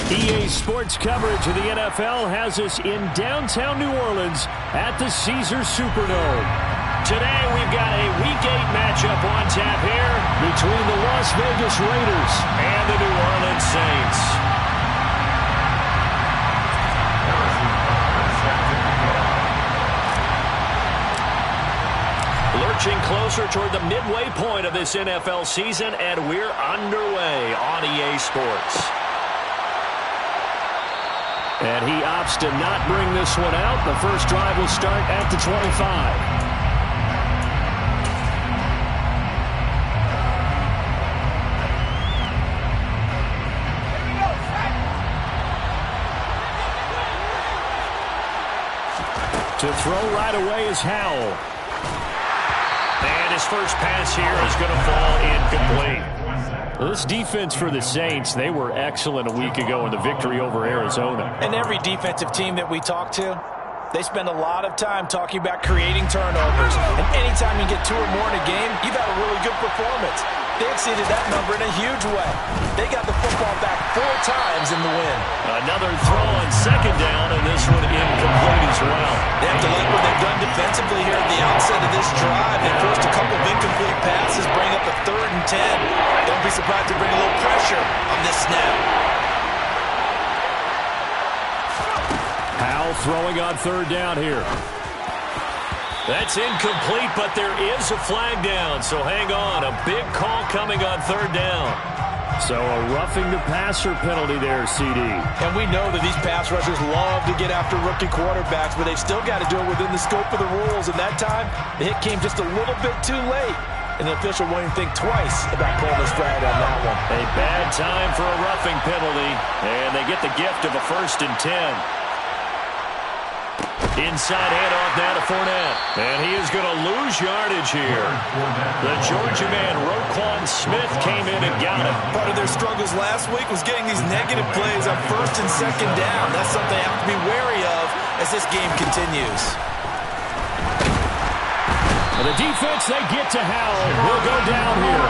EA Sports coverage of the NFL has us in downtown New Orleans at the Caesars Superdome. Today we've got a Week 8 matchup on tap here between the Las Vegas Raiders and the New Orleans Saints. Lurching closer toward the midway point of this NFL season, and we're underway on EA Sports. And he opts to not bring this one out. The first drive will start at the 25. To throw right away is Howell. And his first pass here is going to fall incomplete. This defense for the Saints, they were excellent a week ago in the victory over Arizona. And every defensive team that we talk to, they spend a lot of time talking about creating turnovers. And anytime you get 2 or more in a game, you've had a really good performance. They exceeded that number in a huge way. They got the football back 4 times in the win. Another throw on second down, and this one incomplete as well. They have to like what they've done defensively here at the outset of this drive. They forced a couple of incomplete passes, bring up a 3rd and 10. Don't be surprised to bring a little pressure on this snap. Howell throwing on 3rd down here. That's incomplete, but there is a flag down, so hang on. A big call coming on 3rd down. So a roughing the passer penalty there, CD. And we know that these pass rushers love to get after rookie quarterbacks, but they've still got to do it within the scope of the rules. And that time, the hit came just a little bit too late. And the official won't even think twice about pulling his flag on that one. A bad time for a roughing penalty, and they get the gift of a 1st and 10. Inside handoff now to Fournette. And he is going to lose yardage here. The Georgia man, Roquan Smith, came in and got him. Part of their struggles last week was getting these negative plays on 1st and 2nd down. That's something they have to be wary of as this game continues. And the defense, they get to Howell. Will go down here.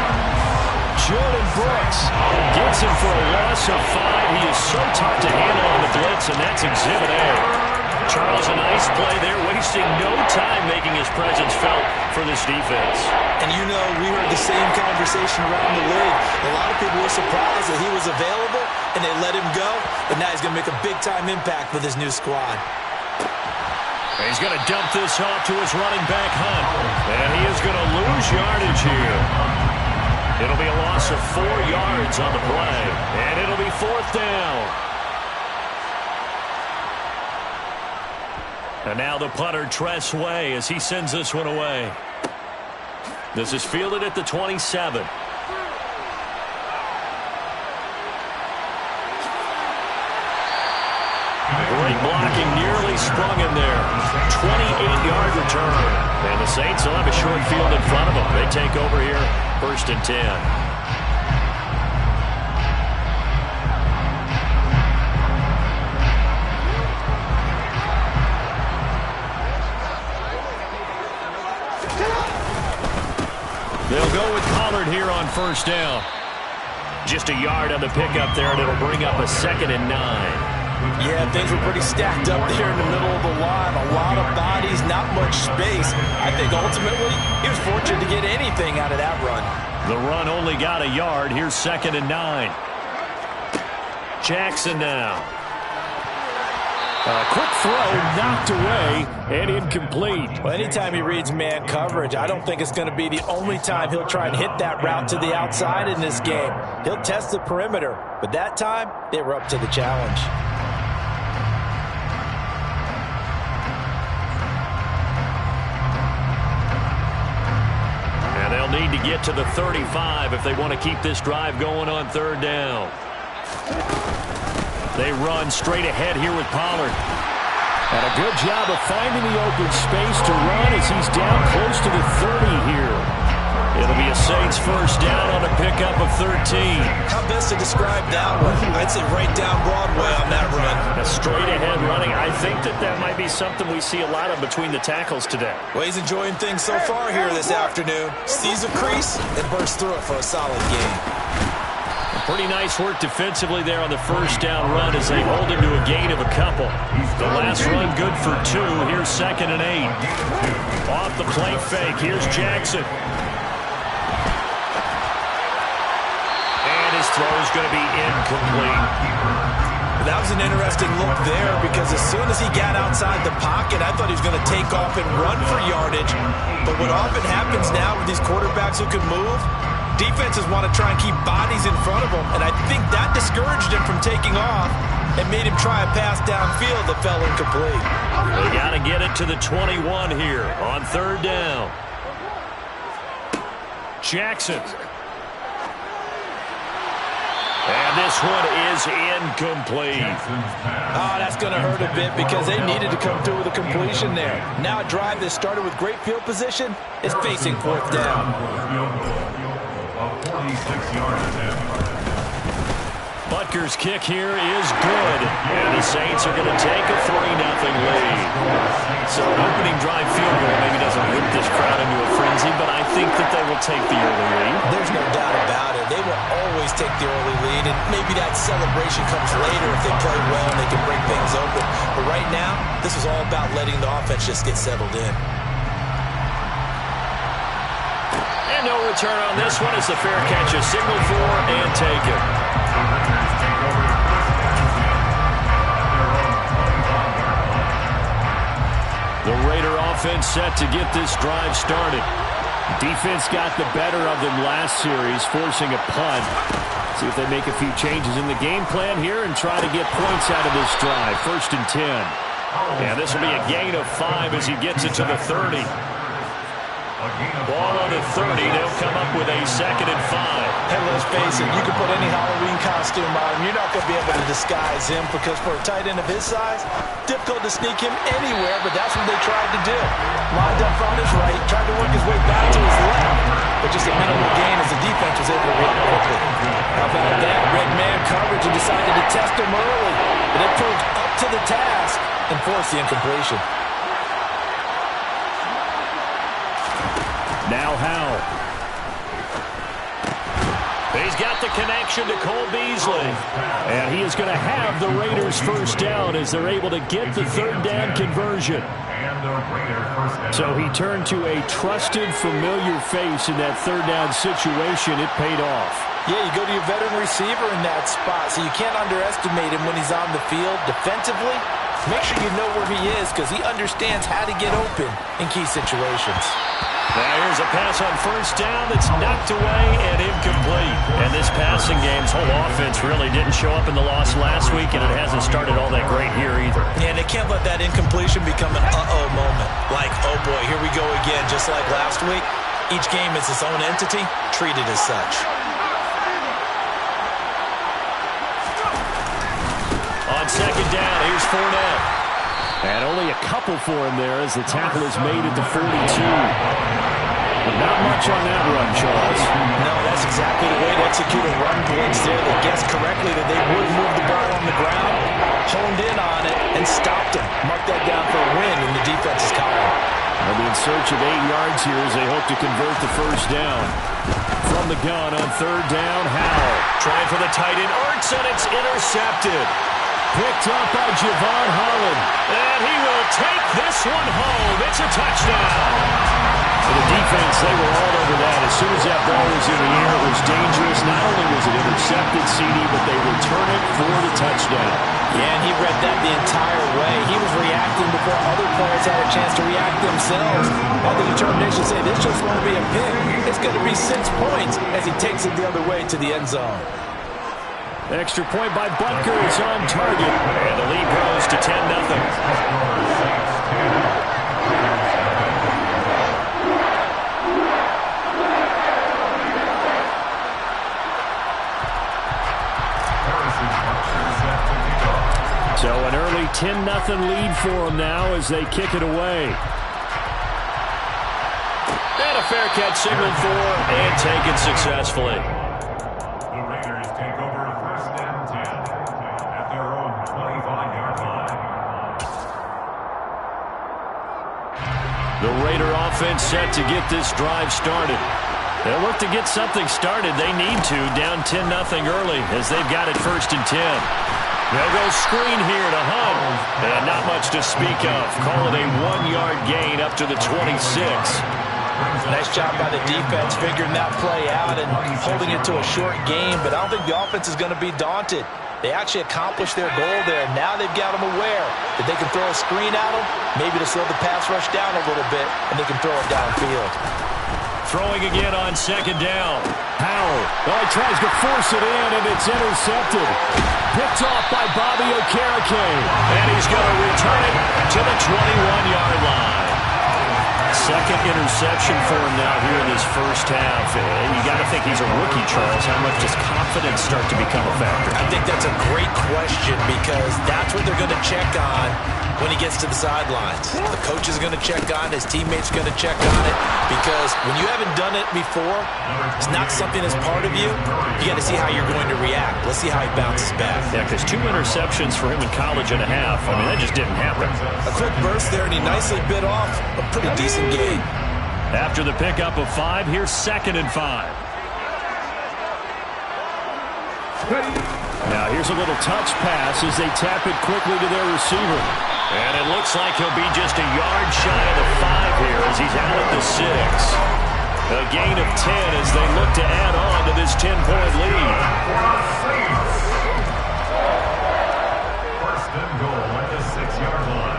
Jordan Brooks gets him for a loss of 5. He is so tough to handle on the blitz, and that's Exhibit A. Charles, a nice play there, wasting no time making his presence felt for this defense. And you know, we heard the same conversation around the league. A lot of people were surprised that he was available and they let him go, but now he's going to make a big-time impact with his new squad. He's going to dump this off to his running back, Hunt. And he is going to lose yardage here. It'll be a loss of 4 yards on the play, and it'll be 4th down. And now the punter, Tress Way, as he sends this one away. This is fielded at the 27. Great blocking, nearly sprung him there. 28-yard return. And the Saints will have a short field in front of them. They take over here, 1st and 10. They'll go with Pollard here on 1st down. Just a yard on the pickup there, and it'll bring up a 2nd and 9. Yeah, things were pretty stacked up there in the middle of the line. A lot of bodies, not much space. I think ultimately he was fortunate to get anything out of that run. The run only got a yard. Here's 2nd and 9. Jackson now. A quick throw knocked away and incomplete. Well, anytime he reads man coverage, I don't think it's going to be the only time he'll try and hit that route to the outside in this game. He'll test the perimeter, but that time they were up to the challenge. And they'll need to get to the 35 if they want to keep this drive going on 3rd down. They run straight ahead here with Pollard. And a good job of finding the open space to run as he's down close to the 30 here. It'll be a Saints 1st down on a pickup of 13. How best to describe that one? I'd say right down Broadway on that run. A straight ahead running. I think that might be something we see a lot of between the tackles today. Well, he's enjoying things so far here this afternoon. Sees a crease and bursts through it for a solid game. Pretty nice work defensively there on the first down run as they hold him to a gain of a couple. The last run good for 2. Here's 2nd and 8. Off the play fake. Here's Jackson. And his throw is going to be incomplete. That was an interesting look there because as soon as he got outside the pocket, I thought he was going to take off and run for yardage. But what often happens now with these quarterbacks who can move, defenses want to try and keep bodies in front of them, and I think that discouraged him from taking off and made him try a pass downfield that fell incomplete. They got to get it to the 21 here on 3rd down. Jackson. And this one is incomplete. Oh, that's going to hurt a bit because they needed to come through with a completion there. Now a drive that started with great field position is facing 4th down. 46 yards. Butker's kick here is good. And the Saints are going to take a 3-0 lead. So an opening drive field goal maybe doesn't whip this crowd into a frenzy, but I think that they will take the early lead. There's no doubt about it. They will always take the early lead, and maybe that celebration comes later if they play well and they can break things open. But right now, this is all about letting the offense just get settled in. And no return on this one as the fair catch is signaled for and taken. The Raider offense set to get this drive started. Defense got the better of them last series, forcing a punt. See if they make a few changes in the game plan here and try to get points out of this drive. 1st and 10. And this will be a gain of 5 as he gets it to the 30. Ball on the 30. They'll come up with a 2nd and 5. Hey, let's face it, you can put any Halloween costume on him. You're not going to be able to disguise him because for a tight end of his size, difficult to sneak him anywhere, but that's what they tried to do. Lined up on his right, tried to work his way back to his left, but just a minimal gain as the defense was able to react quickly. How about that? Red man coverage and decided to test him early, but it proved up to the task and forced the incompletion. Now Howell. He's got the connection to Cole Beasley. And he is going to have the Raiders' 1st down as they're able to get the 3rd down conversion. So he turned to a trusted, familiar face in that 3rd down situation. It paid off. Yeah, you go to your veteran receiver in that spot, so you can't underestimate him when he's on the field defensively. Make sure you know where he is because he understands how to get open in key situations. Now here's a pass on 1st down that's knocked away and incomplete. And this passing game's whole offense really didn't show up in the loss last week, and it hasn't started all that great here either. Yeah, and they can't let that incompletion become an uh-oh moment. Like, oh boy, here we go again, just like last week. Each game is its own entity, treated as such. On 2nd down, here's Fournette. And only a couple for him there as the tackle is made at the 42. But not much on that run, Charles. No, that's exactly the way to execute a run blitz there. They guessed correctly that they would move the ball on the ground, honed in on it, and stopped him. Mark that down for a win in the defense's column. They'll be in search of 8 yards here as they hope to convert the 1st down. From the gun on 3rd down, Howell. Trying for the tight end, Ertz, and it's intercepted. Picked up by Javon Holland. And he will take this one home. It's a touchdown. For the defense, they were all over that. As soon as that ball was in the air, it was dangerous. Not only was it intercepted, CD, but they return it for the touchdown. Yeah, and he read that the entire way. He was reacting before other players had a chance to react themselves. Had the determination to say, this just won't be a pick. It's going to be 6 points as he takes it the other way to the end zone. Extra point by Butker is on target. And the lead grows to 10-0. So an early 10-0 lead for them now as they kick it away. And a fair catch signaled for and taken successfully. The Raiders take over 1st and 10 at their own 25-yard line. The Raider offense set to get this drive started. They'll look to get something started. They need to, down 10-0 early as they've got it 1st and 10. They'll go screen here to Hunt. And not much to speak of. Call it a 1-yard gain up to the 26. Nice job by the defense figuring that play out and holding it to a short game, but I don't think the offense is going to be daunted. They actually accomplished their goal there. Now they've got them aware that they can throw a screen at them, maybe to slow the pass rush down a little bit, and they can throw it downfield. Throwing again on 2nd down. Howell. Well, he tries to force it in, and it's intercepted. Picked off by Bobby Okereke. And he's going to return it to the 21-yard line. Second interception for him now here in this first half. You got to think he's a rookie, Charles. How much does confidence start to become a factor? I think that's a great question because that's what they're going to check on when he gets to the sidelines. The coach is going to check on it. His teammates are going to check on it because when you haven't done it before, it's not something that's part of you. You got to see how you're going to react. Let's see how he bounces back. Yeah, because 2 interceptions for him in college and a half. I mean, that just didn't happen. A quick burst there, and he nicely bit off a pretty decent gain. After the pickup of 5, here's 2nd and 5. Now here's a little touch pass as they tap it quickly to their receiver. And it looks like he'll be just a yard shy of the 5 here as he's out at the 6. A gain of 10 as they look to add on to this 10-point lead. 1st and goal at the 6-yard line.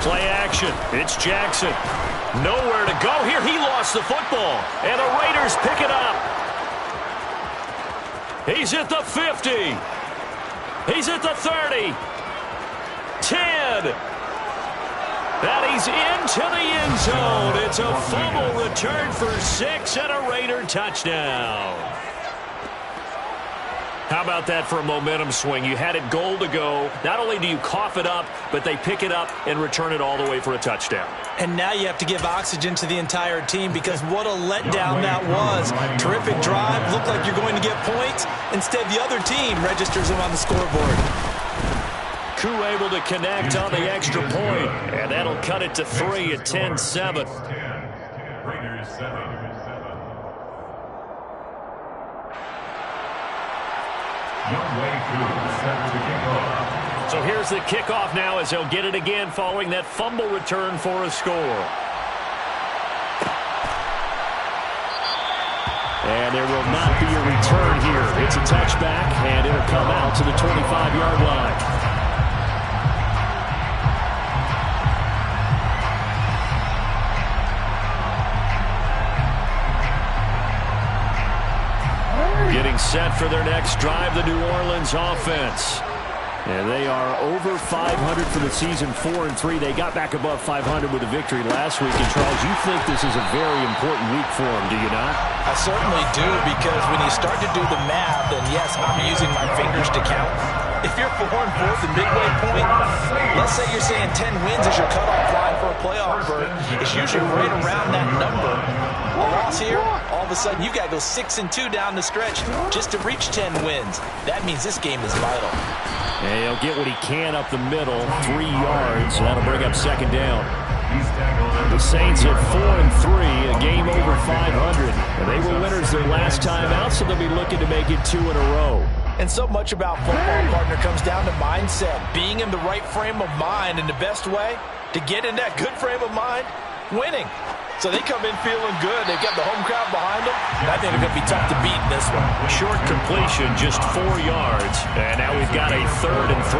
Play action. It's Jackson. Nowhere to go here. He lost the football. And the Raiders pick it up. He's at the 50. He's at the 30. 10. And he's into the end zone. It's a fumble return for 6 and a Raider touchdown. How about that for a momentum swing? You had it goal to go. Not only do you cough it up, but they pick it up and return it all the way for a touchdown. And now you have to give oxygen to the entire team because what a letdown that was. Terrific drive. Looked like you're going to get points. Instead, the other team registers them on the scoreboard. Koo able to connect on the extra point, and that'll cut it to 3 at 10-7. Raiders 7. So here's the kickoff now as they'll get it again following that fumble return for a score. And there will not be a return here. It's a touchback, and it'll come out to the 25-yard line. Getting set for their next drive, the New Orleans offense. And they are over 500 for the season, 4-3. They got back above 500 with a victory last week. And, Charles, you think this is a very important week for them, do you not? I certainly do, because when you start to do the math, and yes, I'm using my fingers to count. If you're 4-4 at the midway point, let's say you're saying 10 wins is your cutoff line for a playoff berth. It's usually right around that number. A loss here, all of a sudden you got to go 6-2 down the stretch just to reach 10 wins. That means this game is vital. And he'll get what he can up the middle, 3 yards. That'll bring up 2nd down. The Saints at 4-3, a game over 500. And they were winners their last time out, so they'll be looking to make it 2 in a row. And so much about football, partner, comes down to mindset. Being in the right frame of mind, and the best way to get in that good frame of mind, winning. So they come in feeling good. They've got the home crowd behind them. I think they're going to be tough to beat in this one. Short completion, just 4 yards. And now we've got a 3rd and 3.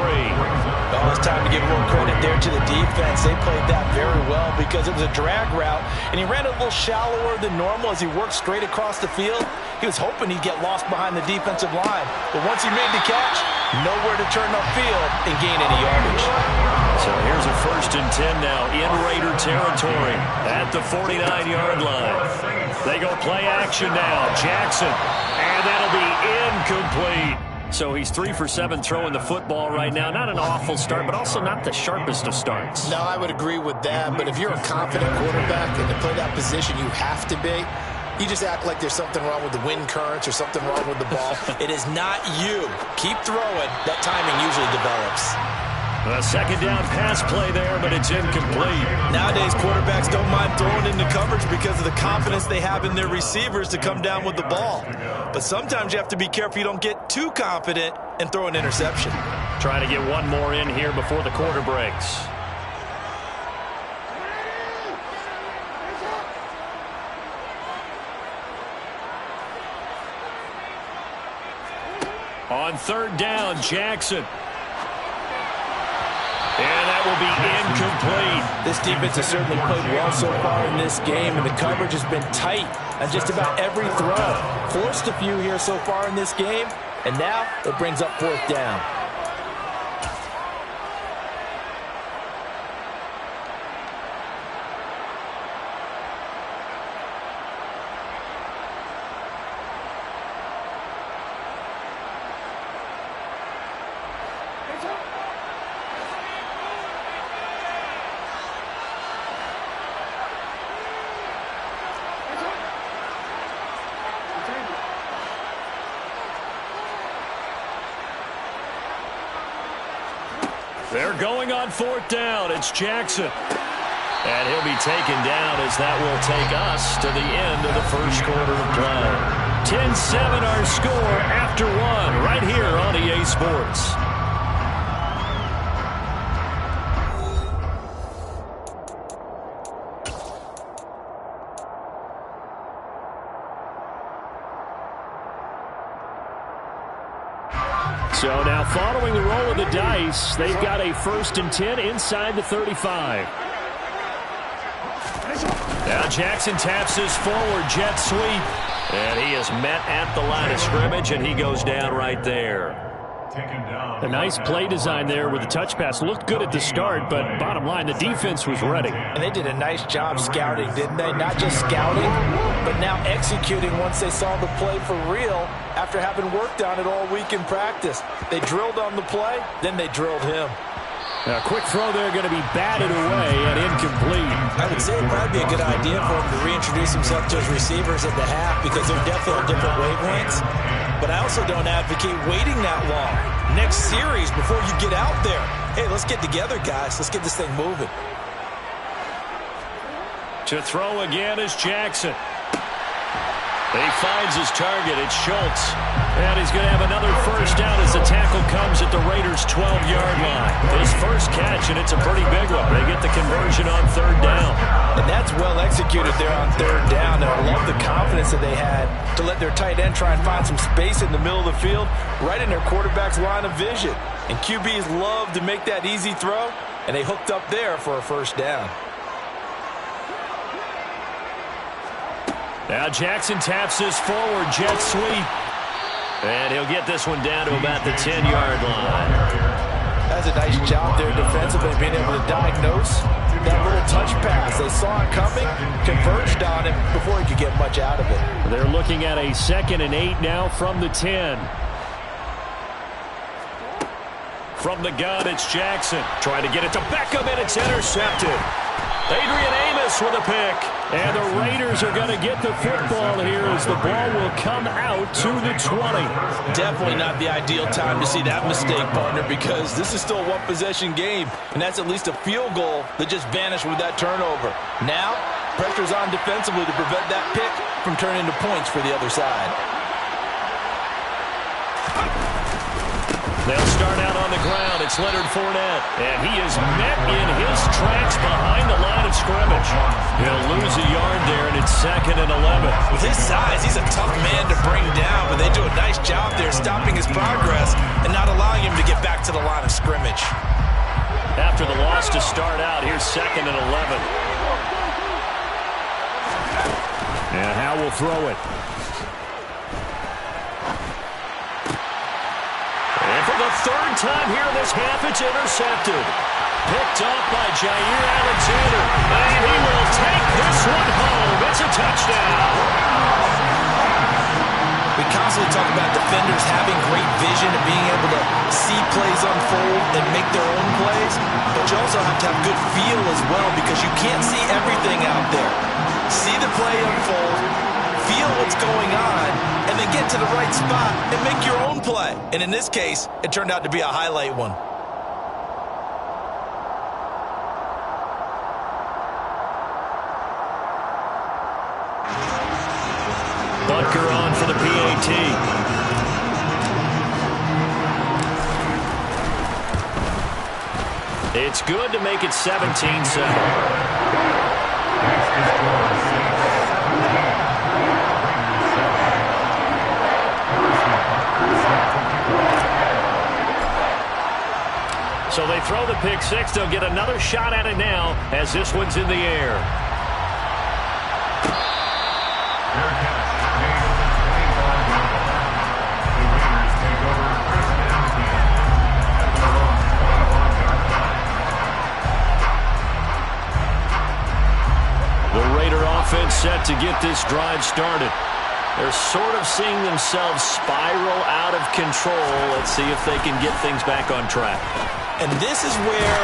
Oh, it's time to give a little credit there to the defense. They played that very well because it was a drag route. And he ran a little shallower than normal as he worked straight across the field. He was hoping he'd get lost behind the defensive line. But once he made the catch, nowhere to turn upfield and gain any yardage. So here's a 1st and 10 now in Raider territory at the 49-yard line. They go play action now. Jackson, and that'll be incomplete. So he's 3 for 7 throwing the football right now. Not an awful start, but also not the sharpest of starts. No, I would agree with that. But if you're a confident quarterback and to play that position, you have to be. You just act like there's something wrong with the wind currents or something wrong with the ball. It is not you. Keep throwing. That timing usually develops. A second down pass play there, but it's incomplete. Nowadays, quarterbacks don't mind throwing into coverage because of the confidence they have in their receivers to come down with the ball. But sometimes you have to be careful you don't get too confident and throw an interception. Trying to get one more in here before the quarter breaks. On third down, Jackson. And that will be incomplete. This defense has certainly played well so far in this game, and the coverage has been tight on just about every throw. Forced a few here so far in this game, and now it brings up fourth down. They're going on fourth down. It's Jackson. And he'll be taken down as that will take us to the end of the first quarter of play. 10-7 our score after one right here on EA Sports. So now following the roll of the dice, they've got a 1st and 10 inside the 35. Now Jackson taps his forward jet sweep. And he is met at the line of scrimmage, and he goes down right there. A nice play design there with the touch pass. Looked good at the start, but bottom line, the defense was ready. And they did a nice job scouting, didn't they? Not just scouting, but now executing once they saw the play for real after having worked on it all week in practice. They drilled on the play, then they drilled him. A quick throw there going to be batted away and incomplete. I would say it'd probably be a good idea for him to reintroduce himself to his receivers at the half because they're definitely on different wavelengths. But I also don't advocate waiting that long. Next series before you get out there. Hey, let's get together, guys. Let's get this thing moving. To throw again is Jackson. He finds his target. It's Schultz. And he's going to have another first down as the tackle comes at the Raiders' 12-yard line. His first catch, and it's a pretty big one. They get the conversion on third down. And that's well executed there on third down. And I love the confidence that they had to let their tight end try and find some space in the middle of the field, right in their quarterback's line of vision. And QBs love to make that easy throw, and they hooked up there for a first down. Now Jackson taps his forward jet sweep. And he'll get this one down to about the 10-yard line. That's a nice job there defensively, being able to diagnose that little touch pass. They saw it coming, converged on him before he could get much out of it. They're looking at a 2nd and 8 now from the 10. From the gun, it's Jackson. Trying to get it to Beckham, and it's intercepted. Adrian Amos with a pick. And the Raiders are going to get the football here as the ball will come out to the 20. Definitely not the ideal time to see that mistake, partner, because this is still a one-possession game, and that's at least a field goal that just vanished with that turnover. Now, pressure's on defensively to prevent that pick from turning into points for the other side. They'll start out on the ground. It's Leonard Fournette. And he is met in his tracks behind the line of scrimmage. He'll lose a yard there, and it's 2nd and 11. With his size, he's a tough man to bring down, but they do a nice job there stopping his progress and not allowing him to get back to the line of scrimmage. After the loss to start out, here's 2nd and 11. And Howe will throw it. And for the 3rd time here in this half, it's intercepted. Picked off by Jair Alexander. And he will take this one home. It's a touchdown. We constantly talk about defenders having great vision and being able to see plays unfold and make their own plays. But you also have to have good feel as well because you can't see everything out there. See the play unfold, feel what's going on, and then get to the right spot and make your own play. And in this case, it turned out to be a highlight one. It's good to make it 17-7. So they throw the pick six. They'll get another shot at it now as this one's in the air. The Raider offense set to get this drive started. They're sort of seeing themselves spiral out of control. Let's see if they can get things back on track. And this is where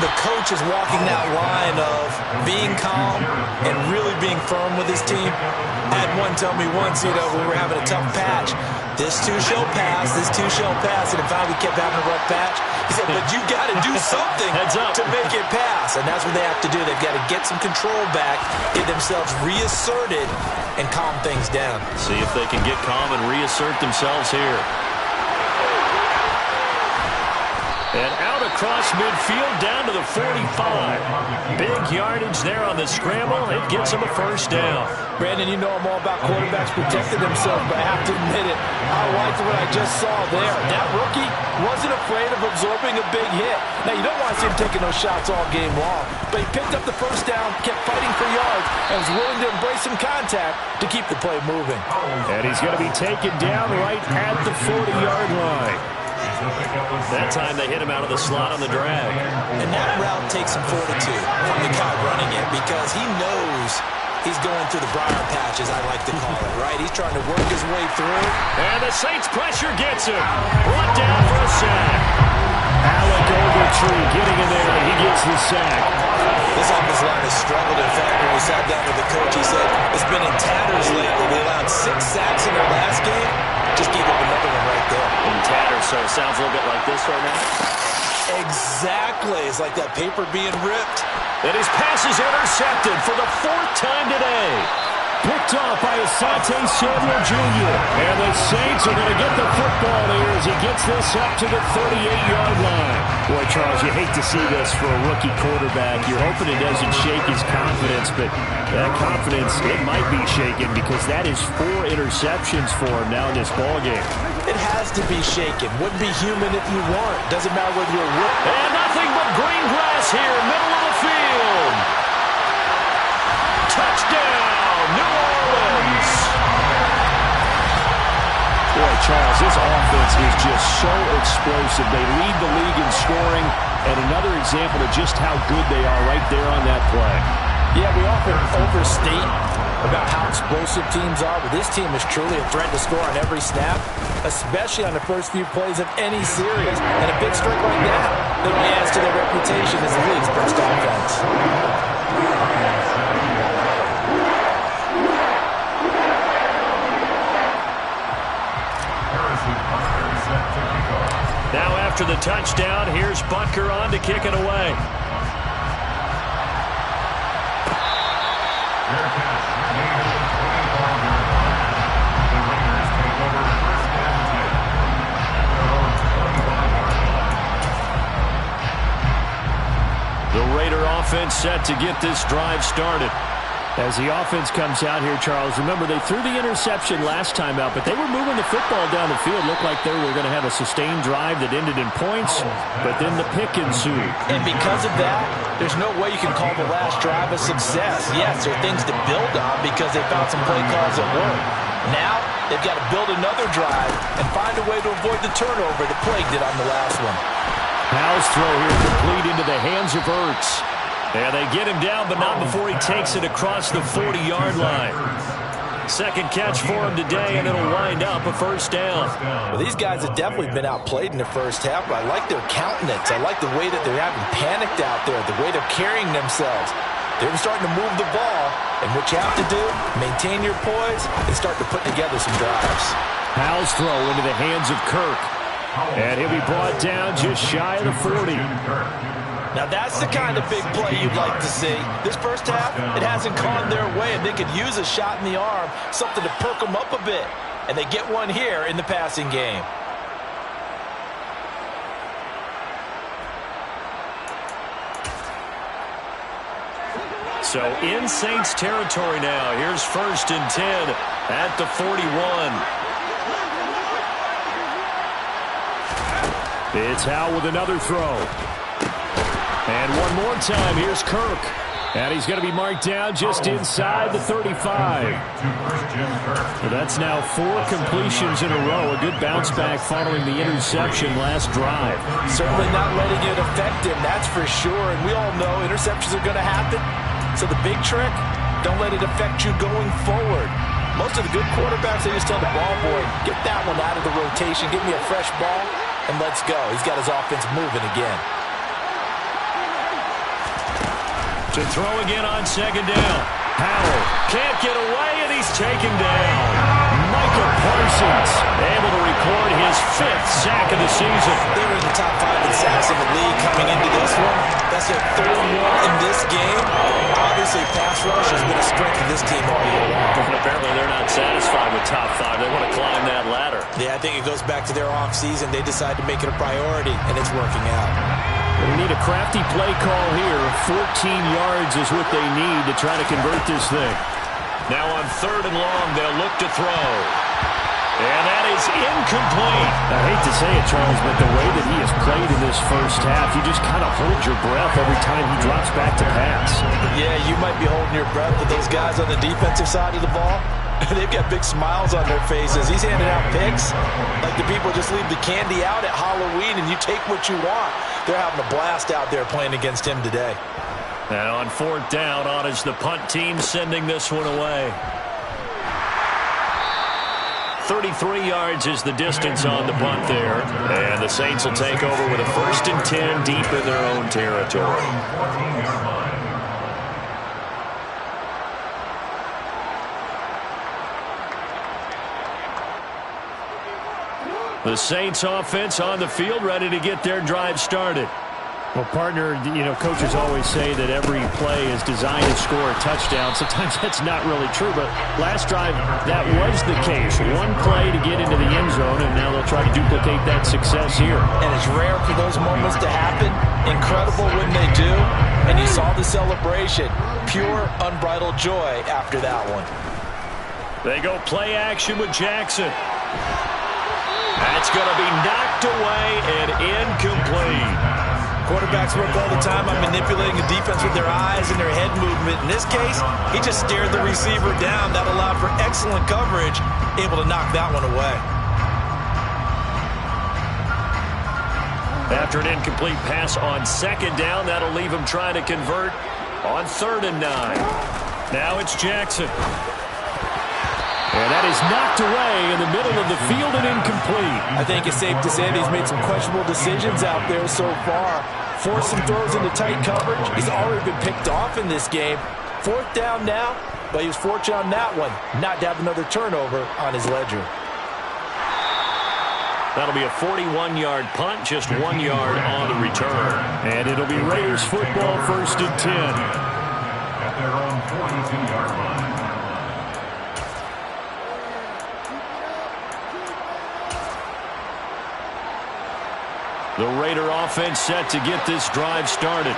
the coach is walking that line of being calm and really being firm with his team. I had one tell me once, when we were having a tough patch, this too shall pass, this too shall pass. And in fact, we kept having a rough patch. He said, but you got to do something to make it pass. And that's what they have to do. They've got to get some control back, get themselves reasserted, and calm things down. See if they can get calm and reassert themselves here. And out across midfield down to the 45. Big yardage there on the scramble. It gets him a first down. Brandon, you know I'm all about quarterbacks protecting themselves, but I have to admit it, I liked what I just saw there. That rookie wasn't afraid of absorbing a big hit. Now, you don't want to see him taking those shots all game long, but he picked up the first down, kept fighting for yards, and was willing to embrace some contact to keep the play moving. And he's going to be taken down right at the 40-yard line. That time they hit him out of the slot on the drag. And that route takes some fortitude from the guy running it because he knows he's going through the briar patch, as I like to call it, right? He's trying to work his way through. And the Saints pressure gets him. Brought down for a sack. Alec Ogletree getting in there, and he gets the sack. This offensive line has struggled. In fact, when we sat down with the coach, he said it's been in tatters lately. They allowed 6 sacks in their last game. Just gave up another one right there. In tatters, so it sounds a little bit like this right now. Exactly. It's like that paper being ripped. And his pass is intercepted for the 4th time today. Picked off by Asante Samuel Jr. And the Saints are going to get the football here as he gets this up to the 38-yard line. Boy, Charles, you hate to see this for a rookie quarterback. You're hoping it doesn't shake his confidence, but that confidence, it might be shaken because that is 4 interceptions for him now in this ballgame. It has to be shaken. Wouldn't be human if you weren't. Doesn't matter whether you're a rookie. And nothing but green grass here, middle of the field. Touchdown, New Orleans. Boy, Charles, this offense is just so explosive. They lead the league in scoring, and another example of just how good they are right there on that play. Yeah, we often overstate about how explosive teams are, but this team is truly a threat to score on every snap, especially on the first few plays of any series. And a big streak like that, that only adds to their reputation as the league's best offense. Now after the touchdown, here's Butker on to kick it away. The Raider offense set to get this drive started. As the offense comes out here, Charles, remember they threw the interception last time out, but they were moving the football down the field. Looked like they were going to have a sustained drive that ended in points, but then the pick ensued. And because of that, there's no way you can call the last drive a success. Yes, there are things to build on because they found some play calls that work. Now, they've got to build another drive and find a way to avoid the turnover that plagued it on the last one. Powell's throw here complete into the hands of Ertz. And they get him down, but not before he takes it across the 40-yard line. Second catch for him today, and it'll wind up a first down. Well, these guys have definitely been outplayed in the first half, but I like their countenance. I like the way that they're having panicked out there, the way they're carrying themselves. They're starting to move the ball, and what you have to do, maintain your poise and start to put together some drives. Powell's throw into the hands of Kirk. And he'll be brought down just shy of the 40. Now, that's the kind of big play you'd like to see. This first half, it hasn't gone their way, and they could use a shot in the arm, something to perk them up a bit. And they get one here in the passing game. So in Saints territory now. Here's 1st and 10 at the 41. It's Howell with another throw. And one more time, here's Kirk. And he's going to be marked down just inside the 35. So that's now 4 completions in a row. A good bounce back following the interception last drive. Certainly not letting it affect him, that's for sure. And we all know interceptions are going to happen. So the big trick, don't let it affect you going forward. Most of the good quarterbacks, they just tell the ball boy, get that one out of the rotation, give me a fresh ball, and let's go. He's got his offense moving again. To throw again on 2nd down. Howell can't get away, and he's taken down. Micah Parsons able to record his 5th sack of the season. They were in the top 5 in sacks in the league coming into this one. That's their 3rd one in this game. Obviously, pass rush has been a strength of this team all year long. And apparently they're not satisfied with top 5. They want to climb that ladder. Yeah, I think it goes back to their offseason. They decide to make it a priority, and it's working out. We need a crafty play call here. 14 yards is what they need to try to convert this thing. Now on 3rd and long, they'll look to throw. And that is incomplete. I hate to say it, Charles, but the way that he has played in this first half, you just kind of hold your breath every time he drops back to pass. Yeah, you might be holding your breath, but those guys on the defensive side of the ball, they've got big smiles on their faces. He's handing out picks like the people just leave the candy out at Halloween and you take what you want. They're having a blast out there playing against him today. And on 4th down, on is the punt team sending this one away. 33 yards is the distance on the punt there. And the Saints will take over with a 1st and 10 deep in their own territory. The Saints offense on the field, ready to get their drive started. Well, partner, coaches always say that every play is designed to score a touchdown. Sometimes that's not really true, but last drive, that was the case. One play to get into the end zone, and now they'll try to duplicate that success here. And it's rare for those moments to happen. Incredible when they do. And you saw the celebration. Pure, unbridled joy after that one. They go play action with Jackson. That's going to be knocked away and incomplete. Quarterbacks work all the time on manipulating the defense with their eyes and their head movement. In this case, he just stared the receiver down. That allowed for excellent coverage, able to knock that one away. After an incomplete pass on 2nd down, that'll leave him trying to convert on 3rd and 9. Now it's Jackson. And that is knocked away in the middle of the field and incomplete. I think it's safe to say that he's made some questionable decisions out there so far. Forced some throws into tight coverage. He's already been picked off in this game. 4th down now, but he was fortunate on that one not to have another turnover on his ledger. That'll be a 41-yard punt, just 1 yard on the return. And it'll be Raiders football, 1st and 10. At their own 42-yard line. The Raider offense set to get this drive started.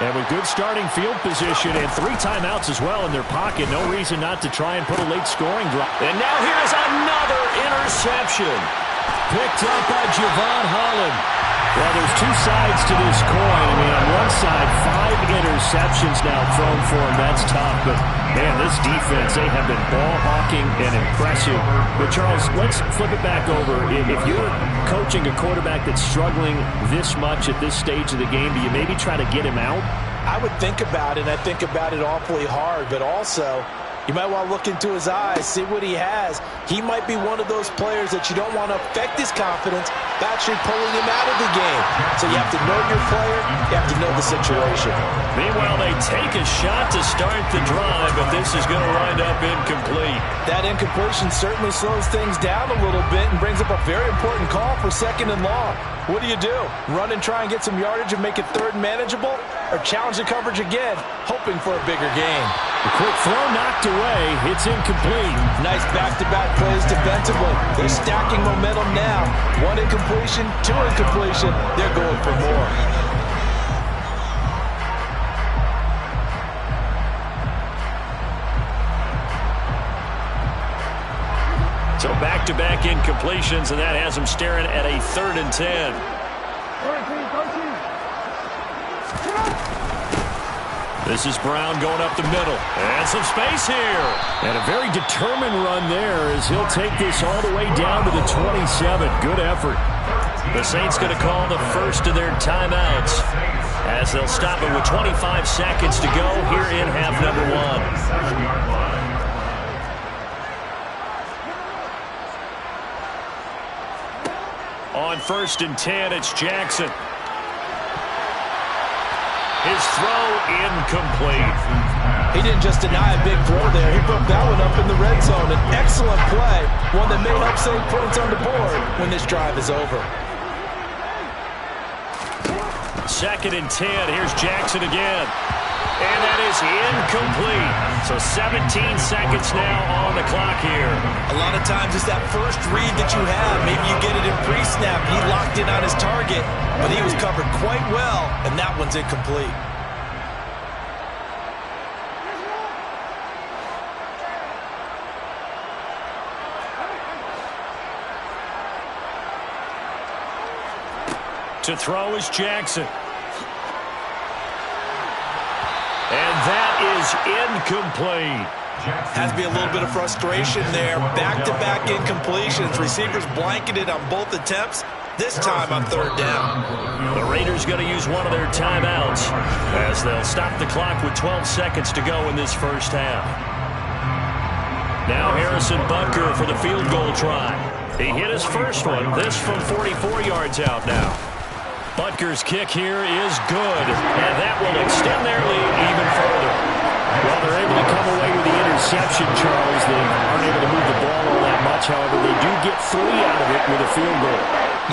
And with good starting field position and 3 timeouts as well in their pocket, no reason not to try and put a late scoring drive. And now here's another interception. Picked up by Javon Holland. Well, there's 2 sides to this coin. I mean, on one side, 5 interceptions now thrown for him. That's tough. But, man, this defense, they have been ball hawking and impressive. But, Charles, let's flip it back over. If you're coaching a quarterback that's struggling this much at this stage of the game, do you maybe try to get him out? I would think about it, and I think about it awfully hard. But also, you might want to look into his eyes, see what he has. He might be one of those players that you don't want to affect his confidence by actually pulling him out of the game. So you have to know your player, you have to know the situation. Meanwhile, they take a shot to start the drive, but this is going to wind up incomplete. That incompletion certainly slows things down a little bit and brings up a very important call for 2nd and long. What do? Run and try and get some yardage and make it 3rd and manageable? Or challenge the coverage again, hoping for a bigger gain? The quick throw knocked away. It's incomplete. Nice back-to-back plays defensively. They're stacking momentum now. 1 incompletion, 2 incompletion. They're going for more. So back-to-back incompletions, and that has him staring at a 3rd and 10. This is Brown going up the middle. And some space here. And a very determined run there as he'll take this all the way down to the 27. Good effort. The Saints going to call the first of their timeouts as they'll stop it with 25 seconds to go here in half number 1. On 1st and 10, it's Jackson. His throw incomplete. He didn't just deny a big throw there. He broke that one up in the red zone. An excellent play. One that made upside points on the board when this drive is over. 2nd and 10. Here's Jackson again. And that is incomplete. So 17 seconds now on the clock here. A lot of times it's that first read that you have. Maybe you get it in pre-snap. He locked in on his target, but he was covered quite well, and that one's incomplete. To throw is Jackson. And that is incomplete. Has to be a little bit of frustration there. Back-to-back incompletions. Receivers blanketed on both attempts, this time on 3rd down. The Raiders going to use one of their timeouts as they'll stop the clock with 12 seconds to go in this first half. Now Harrison Butker for the field goal try. He hit his first one. This from 44 yards out now. Butker's kick here is good, and that will extend their lead even further. Well, they're able to come away with the interception, Charles. They aren't able to move the ball all that much. However, they do get 3 out of it with a field goal.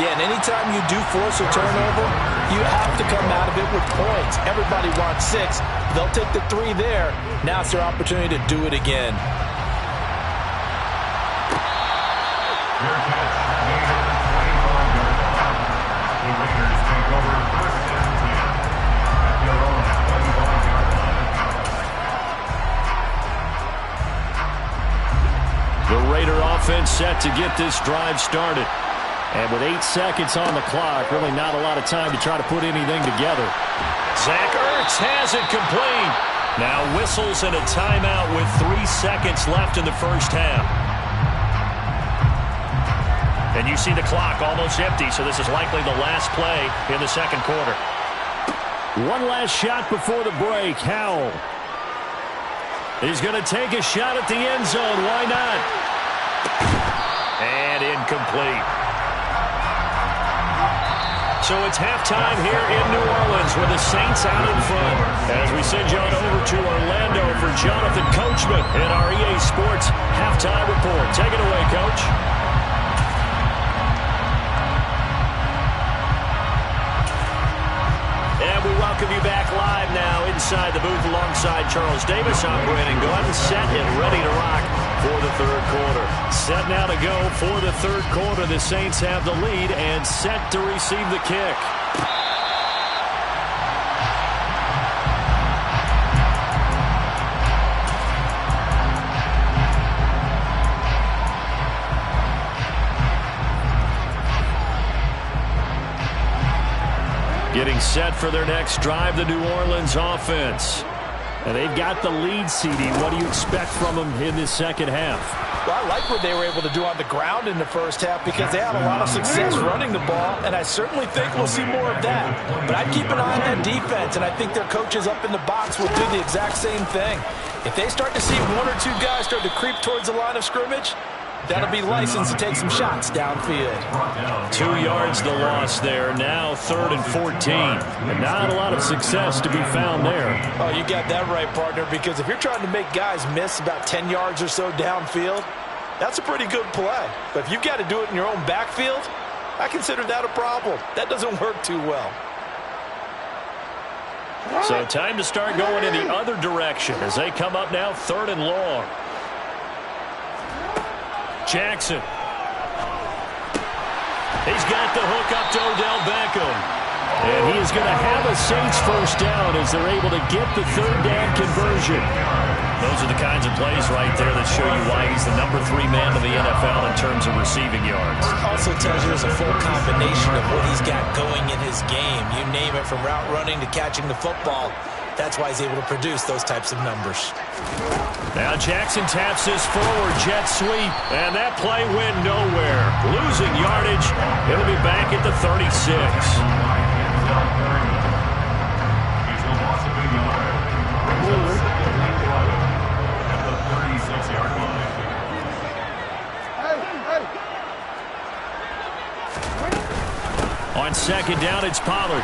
Yeah, and anytime you do force a turnover, you have to come out of it with points. Everybody wants 6. They'll take the 3 there. Now it's their opportunity to do it again. The Raider offense set to get this drive started. And with 8 seconds on the clock, really not a lot of time to try to put anything together. Zach Ertz has it complete. Now whistles and a timeout with 3 seconds left in the first half. And you see the clock almost empty, so this is likely the last play in the second quarter. One last shot before the break. Howell. He's going to take a shot at the end zone. Why not? And incomplete. So it's halftime here in New Orleans with the Saints out in front. As we send you on over to Orlando for Jonathan Coachman in our EA Sports halftime report. Take it away, Coach. And we welcome you back live now inside the booth alongside Charles Davis. I'm Brandon Gordon, set and ready to rock for the third quarter. Set now to go for the third quarter. The Saints have the lead and set to receive the kick. Getting set for their next drive, the New Orleans offense. And they've got the lead seeding. What do you expect from them in this second half? Well, I like what they were able to do on the ground in the first half because they had a lot of success running the ball, and I certainly think we'll see more of that. But I'd keep an eye on that defense, and I think their coaches up in the box will do the exact same thing. If they start to see 1 or 2 guys start to creep towards the line of scrimmage, that'll be licensed to take some shots downfield. 2 yards the loss there. Now 3rd and 14. And not a lot of success to be found there. Oh, you got that right, partner, because if you're trying to make guys miss about 10 yards or so downfield, that's a pretty good play. But if you've got to do it in your own backfield, I consider that a problem. That doesn't work too well. So time to start going in the other direction as they come up now 3rd and long. Jackson. He's got the hook up to Odell Beckham. And he is going to have a Saints first down as they're able to get the third down conversion. Those are the kinds of plays right there that show you why he's the number 3 man in the NFL in terms of receiving yards. It also tells you there's a full combination of what he's got going in his game. You name it, from route running to catching the football. That's why he's able to produce those types of numbers. Now Jackson taps his forward jet sweep, and that play went nowhere. Losing yardage. It'll be back at the 36. On second down, it's Pollard.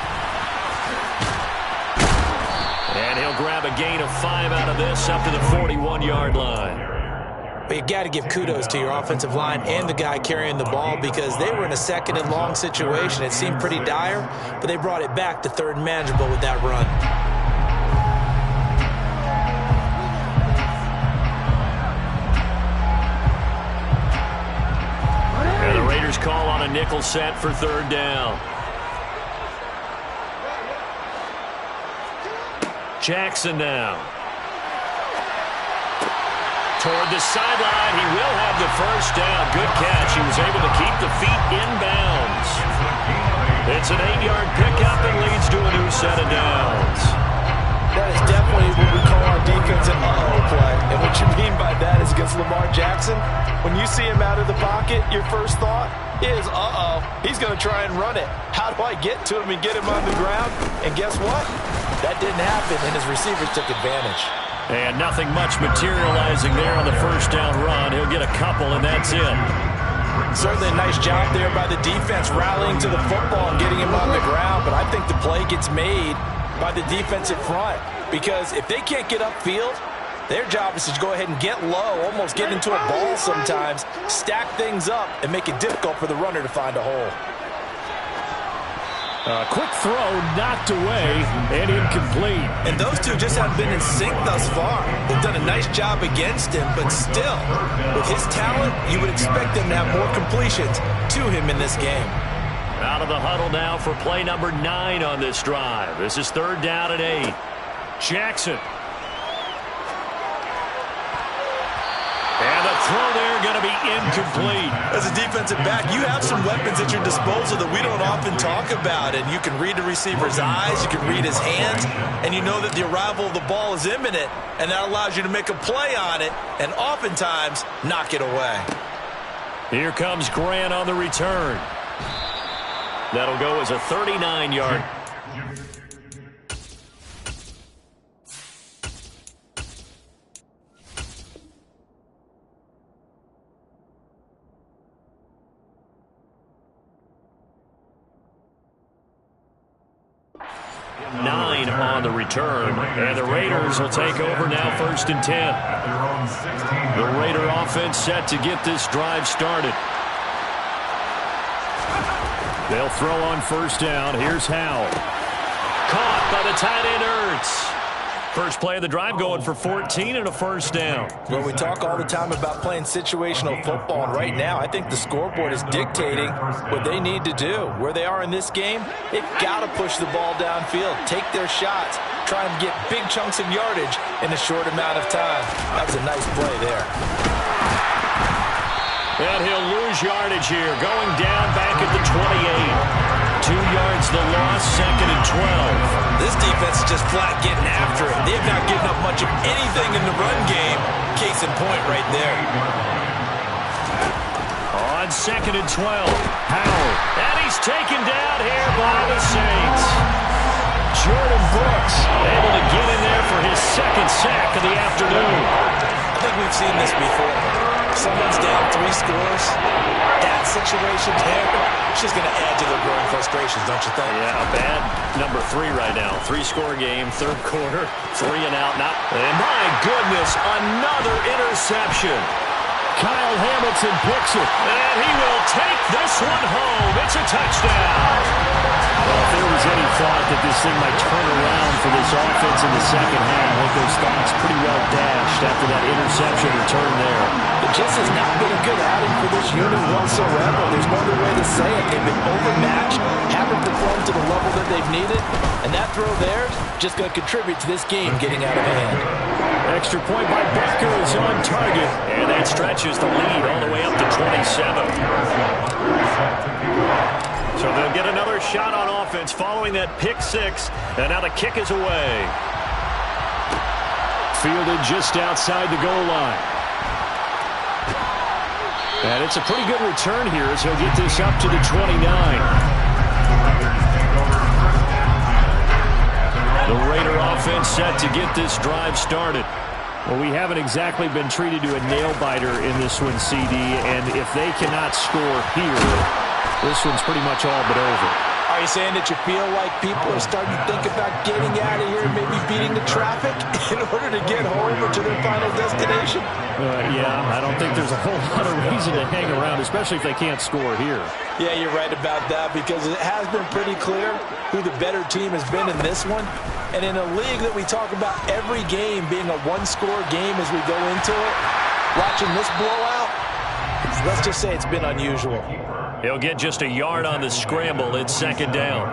And he'll grab a gain of 5 out of this up to the 41-yard line. But you got to give kudos to your offensive line and the guy carrying the ball, because they were in a second and long situation. It seemed pretty dire, but they brought it back to third and manageable with that run. And the Raiders call on a nickel set for third down. Jackson now. Toward the sideline, he will have the first down. Good catch. He was able to keep the feet in bounds. It's an 8-yard pickup and leads to a new set of downs. That is definitely what we call our defense an uh-oh play. And what you mean by that is against Lamar Jackson, when you see him out of the pocket, your first thought is, uh-oh, he's going to try and run it. How do I get to him and get him on the ground? And guess what? That didn't happen, and his receivers took advantage. And nothing much materializing there on the first down run. He'll get a couple, and that's it. Certainly a nice job there by the defense rallying to the football and getting him on the ground, but I think the play gets made by the defensive front, because if they can't get upfield, their job is to go ahead and get low, almost get into a ball sometimes, stack things up, and make it difficult for the runner to find a hole. A quick throw knocked away and incomplete. And those two just haven't been in sync thus far. They've done a nice job against him, but still, with his talent, you would expect them to have more completions to him in this game. Out of the huddle now for play number 9 on this drive. This is third down and 8. Jackson. And the throw there going to be incomplete. As a defensive back, you have some weapons at your disposal that we don't often talk about. And you can read the receiver's eyes, you can read his hands, and you know that the arrival of the ball is imminent. And that allows you to make a play on it and oftentimes knock it away. Here comes Grant on the return. That'll go as a 39-yard. On the return, and the Raiders will take over now, first and 10. The Raider offense set to get this drive started. They'll throw on first down. Here's Howell. Caught by the tight end Ertz. First play of the drive going for 14 and a first down. Well, we talk all the time about playing situational football, and right now I think the scoreboard is dictating what they need to do. Where they are in this game, they've got to push the ball downfield, take their shots, try and get big chunks of yardage in a short amount of time. That was a nice play there. And he'll lose yardage here, going down back at the 28. 2 yards the loss, second and 12. This defense is just flat getting after it. They have not given up much of anything in the run game. Case in point right there. On second and 12, Howell. And he's taken down here by the Saints. Jordan Brooks able to get in there for his second sack of the afternoon. I think we've seen this before. Someone's down 3 scores. That situation there, it's just going to add to their growing frustrations, don't you think? Yeah, a bad number 3 right now. 3-score game, third quarter, 3 and out. And my goodness, another interception. Kyle Hamilton picks it. And he will take this one home. It's a touchdown. Well, if there was any thought that this thing might turn around for this this offense in the second half. I think those thoughts pretty well dashed after that interception return there. It just has not been a good outing for this unit whatsoever. There's no other way to say it. They've been overmatched, haven't performed to the level that they've needed, and that throw there is just going to contribute to this game getting out of hand. Extra point by Becker is on target, and that stretches the lead all the way up to 27. So they'll get another shot on offense following that pick six, and now the kick is away. Fielded just outside the goal line. And it's a pretty good return here as he'll get this up to the 29. The Raider offense set to get this drive started. Well, we haven't exactly been treated to a nail-biter in this one, CD, and if they cannot score here, this one's pretty much all but over. Are you saying that you feel like people are starting to think about getting out of here and maybe beating the traffic in order to get home or to their final destination? Yeah, I don't think there's a whole lot of reason to hang around, especially if they can't score here. Yeah, you're right about that because it has been pretty clear who the better team has been in this one. And in a league that we talk about every game being a one-score game as we go into it, watching this blowout, let's just say it's been unusual. He'll get just a yard on the scramble. It's second down.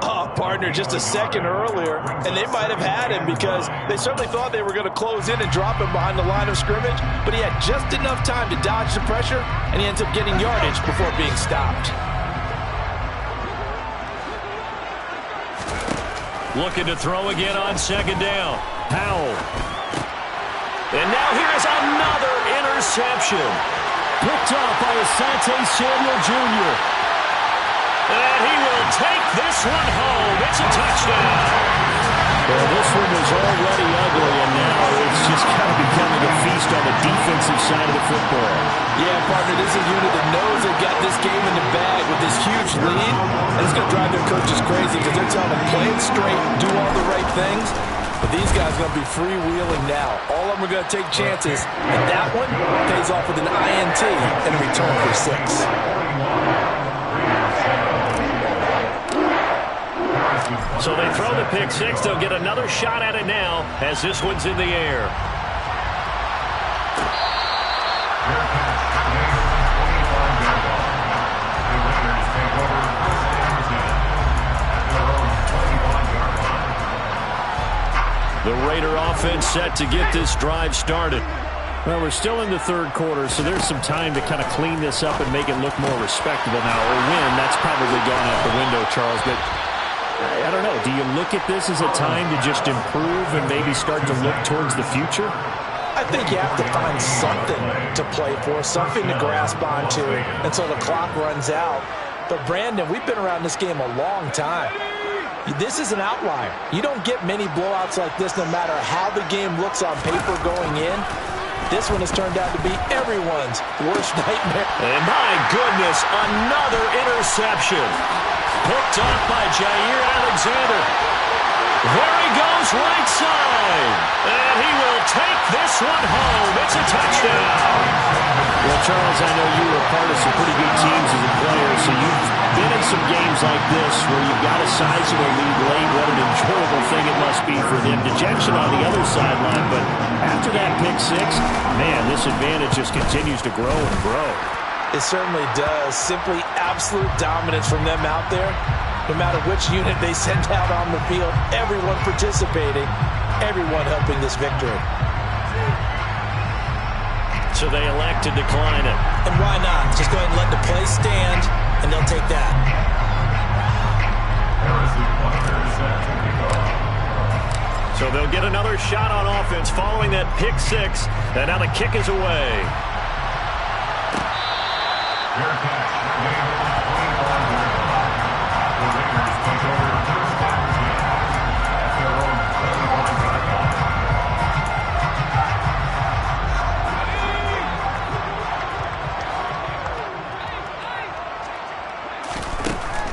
Oh, partner, just a second earlier, and they might have had him because they certainly thought they were going to close in and drop him behind the line of scrimmage, but he had just enough time to dodge the pressure, and he ends up getting yardage before being stopped. Looking to throw again on second down. Powell. And now here's another interception. Picked off by Asante Samuel Jr. And he will take this one home. It's a touchdown. Well, this one was already ugly, and now it's just kind of becoming a feast on the defensive side of the football. Yeah, partner, this is a unit that knows they've got this game in the bag with this huge lead, and it's going to drive their coaches crazy because they're telling them play it straight, do all the right things. But these guys are going to be freewheeling now. All of them are going to take chances, and that one pays off with an INT and a return for 6. So they throw the pick six. They'll get another shot at it now as this one's in the air. The Raider offense set to get this drive started. Well, we're still in the third quarter, so there's some time to kind of clean this up and make it look more respectable now. Or win, that's probably gone out the window, Charles. But I don't know. Do you look at this as a time to just improve and maybe start to look towards the future? I think you have to find something to play for, something to grasp onto until the clock runs out. But, Brandon, we've been around this game a long time. This is an outlier. You don't get many blowouts like this no matter how the game looks on paper going in. This one has turned out to be everyone's worst nightmare. And my goodness, another interception. Picked off by Jair Alexander. There he goes right side. And he will take this one home. It's a touchdown. Well, Charles, I know you were part of some pretty good teams as a player, so you've been in some games like this where you've got a sizable lead late. What an enjoyable thing it must be for them. Dejection on the other sideline, but after that pick six, man, this advantage just continues to grow and grow. It certainly does. Simply absolute dominance from them out there. No matter which unit they send out on the field, everyone participating, everyone helping this victory. So they elect to decline it. And why not? Just go ahead and let the play stand, and they'll take that. So they'll get another shot on offense following that pick six, and now the kick is away.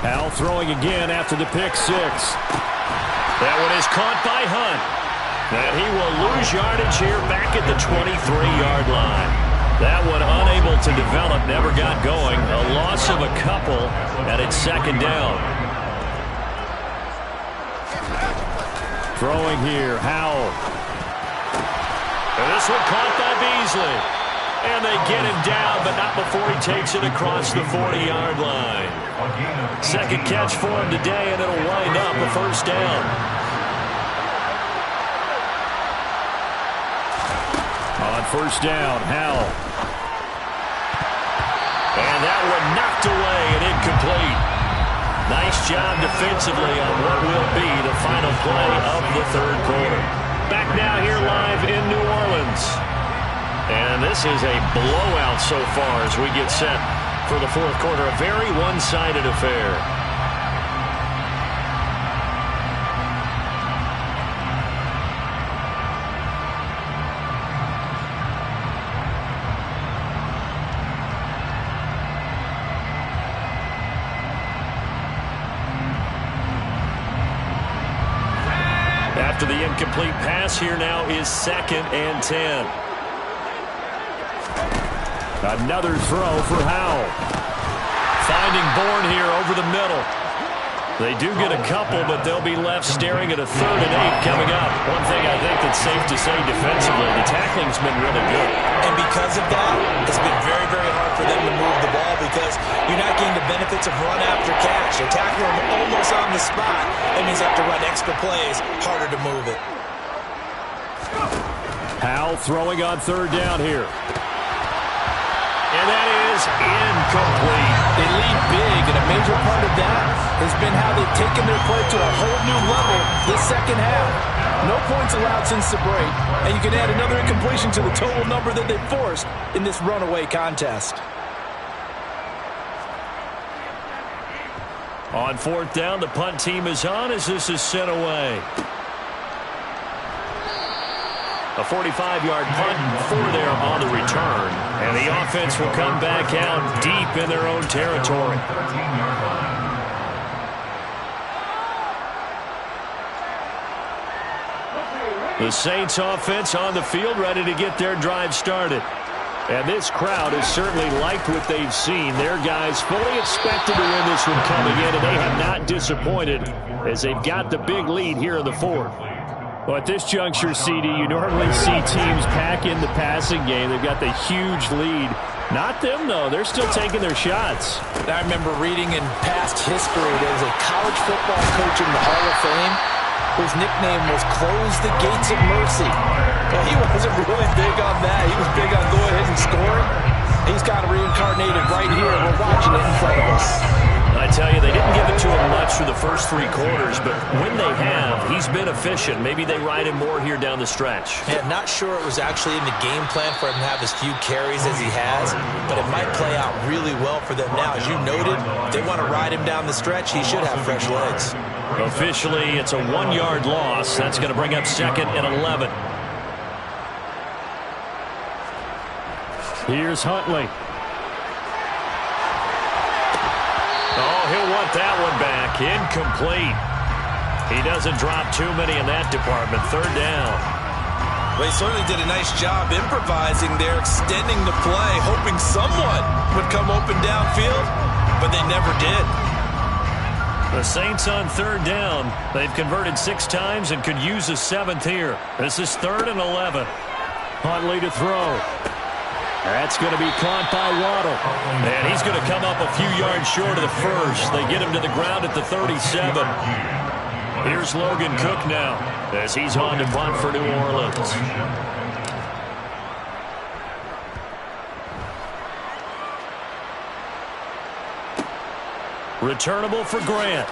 Al throwing again after the pick six. That one is caught by Hunt. And he will lose yardage here back at the 23-yard line. That one unable to develop, never got going. A loss of a couple, and it's second down. Throwing here, Howell. And this one caught by Beasley. And they get him down, but not before he takes it across the 40-yard line. Second catch for him today, and it'll wind up a first down. On first down, Howell. And that one knocked away and incomplete. Nice job defensively on what will be the final play of the third quarter. Back now here live in New Orleans. And this is a blowout so far as we get set for the fourth quarter. A very one-sided affair. After the incomplete pass, here now is 2nd and 10. Another throw for Howell. Finding Bourne here over the middle. They do get a couple, but they'll be left staring at a 3rd and 8 coming up. One thing I think that's safe to say defensively, the tackling's been really good. And because of that, it's been very, very hard for them to move the ball because you're not getting the benefits of run after catch. They're tackling them almost on the spot. That means they have to run extra plays, harder to move it. Howell throwing on 3rd down here. And that is incomplete. They lead big, and a major part of that has been how they've taken their play to a whole new level this second half. No points allowed since the break, and you can add another incompletion to the total number that they forced in this runaway contest. On 4th down, the punt team is on as this is sent away. A 45-yard punt for there on the return. And the offense will come back out deep in their own territory. The Saints offense on the field ready to get their drive started. And this crowd has certainly liked what they've seen. Their guys fully expected to win this one coming in, and they have not disappointed as they've got the big lead here in the 4th. Well, at this juncture, CD, you normally see teams pack in the passing game. They've got the huge lead. Not them, though. They're still taking their shots. I remember reading in past history there was a college football coach in the Hall of Fame whose nickname was Close the Gates of Mercy. Well, he wasn't really big on that. He was big on go ahead and scoring. He's got it reincarnated right here. We're watching it in front of us. I tell you, they didn't give it to him much for the first 3 quarters, but when they have, he's been efficient. Maybe they ride him more here down the stretch. Yeah, not sure it was actually in the game plan for him to have as few carries as he has, but it might play out really well for them now. As you noted, if they want to ride him down the stretch, he should have fresh legs. Officially, it's a 1-yard loss. That's going to bring up 2nd and 11. Here's Huntley. Oh, he'll want that one back. Incomplete. He doesn't drop too many in that department. 3rd down. Well, he certainly did a nice job improvising there, extending the play, hoping someone would come open downfield, but they never did. The Saints on 3rd down. They've converted 6 times and could use a 7th here. This is 3rd and 11. Huntley to throw. That's going to be caught by Waddle. And he's going to come up a few yards short of the first. They get him to the ground at the 37. Here's Logan Cook now as he's on to punt for New Orleans. Returnable for Grant.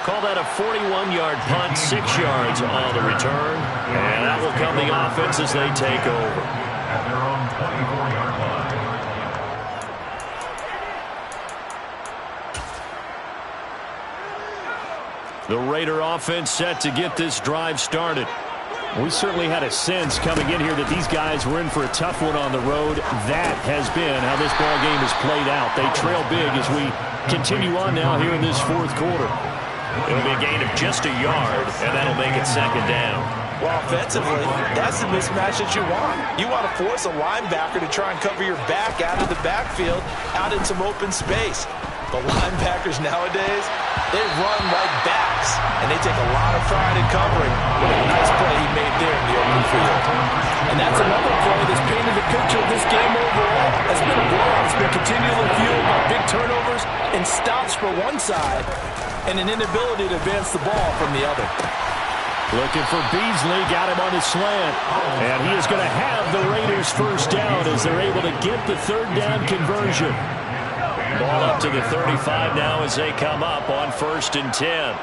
Call that a 41-yard punt, 6 yards on the return. And that will come the offense as they take over. At their own 24-yard line. The Raider offense set to get this drive started. We certainly had a sense coming in here that these guys were in for a tough one on the road. That has been how this ball game has played out. They trail big as we continue on now here in this 4th quarter. It'll be a gain of just a yard, and that'll make it 2nd down. Well, offensively, that's the mismatch that you want. You want to force a linebacker to try and cover your back out of the backfield, out in some open space. But linebackers nowadays, they run like backs, and they take a lot of pride in covering. What a nice play he made there in the open field. And that's another play that's painted a picture of this game overall. It's been a blowout. It's been continually fueled by big turnovers and stops for one side and an inability to advance the ball from the other. Looking for Beasley, got him on the slant. And he is going to have the Raiders first down as they're able to get the third down conversion. Ball up to the 35 now as they come up on 1st and 10.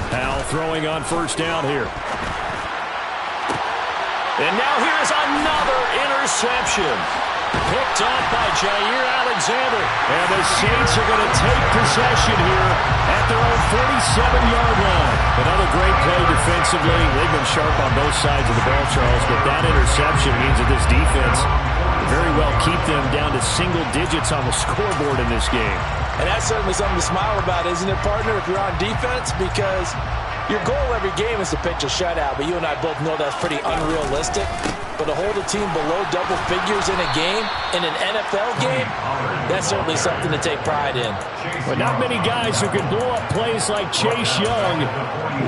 Powell throwing on first down here. And now here's another interception. Picked off by Jair Alexander. And the Saints are going to take possession here at their own 47-yard line. Another great play defensively. They've been sharp on both sides of the ball, Charles, but that interception means that this defense very well keep them down to single digits on the scoreboard in this game. And that's certainly something to smile about, isn't it, partner, if you're on defense? Because your goal every game is to pitch a shutout, but you and I both know that's pretty unrealistic. But to hold a team below double figures in a game, in an NFL game, that's certainly something to take pride in. But not many guys who can blow up plays like Chase Young.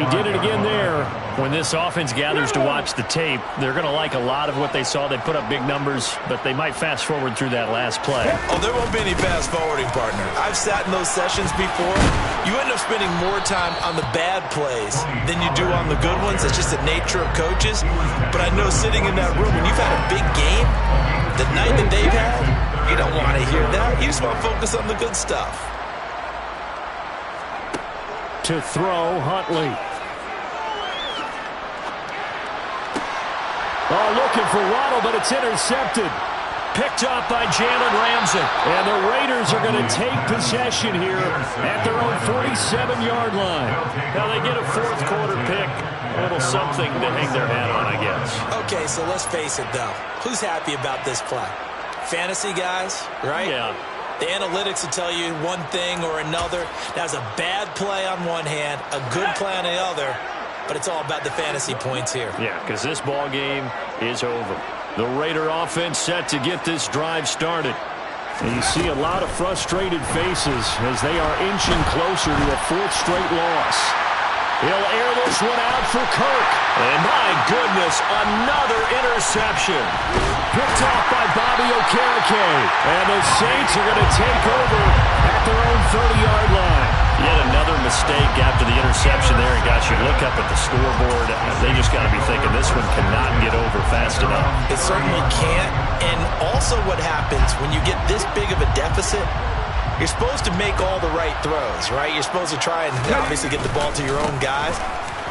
He did it again there. When this offense gathers to watch the tape, they're going to like a lot of what they saw. They put up big numbers, but they might fast forward through that last play. Oh, there won't be any fast forwarding, partner. I've sat in those sessions before. You end up spending more time on the bad plays than you do on the good ones. It's just the nature of coaches. But I know sitting in that room, when you've had a big game, the night that they've had, you don't want to hear that. You just want to focus on the good stuff. To throw, Huntley. Oh, looking for Waddle, but it's intercepted. Picked up by Jalen Ramsey. And the Raiders are going to take possession here at their own 47-yard line. Now they get a fourth quarter pick. A little something to hang their hat on, I guess. Okay, so let's face it, though. Who's happy about this play? Fantasy guys, right? Yeah. The analytics will tell you one thing or another. That's a bad play on one hand, a good play on the other. But it's all about the fantasy points here. Yeah, because this ball game is over. The Raider offense set to get this drive started. And you see a lot of frustrated faces as they are inching closer to a fourth straight loss. He'll air this one out for Kirk. And my goodness, another interception. Picked off by Bobby Okereke. And the Saints are going to take over at their own 30-yard line. Yet another mistake after the interception there. And gosh, you look up at the scoreboard, they just got to be thinking this one cannot get over fast enough. It certainly can't. And also what happens when you get this big of a deficit, you're supposed to make all the right throws, right? You're supposed to try and obviously get the ball to your own guys.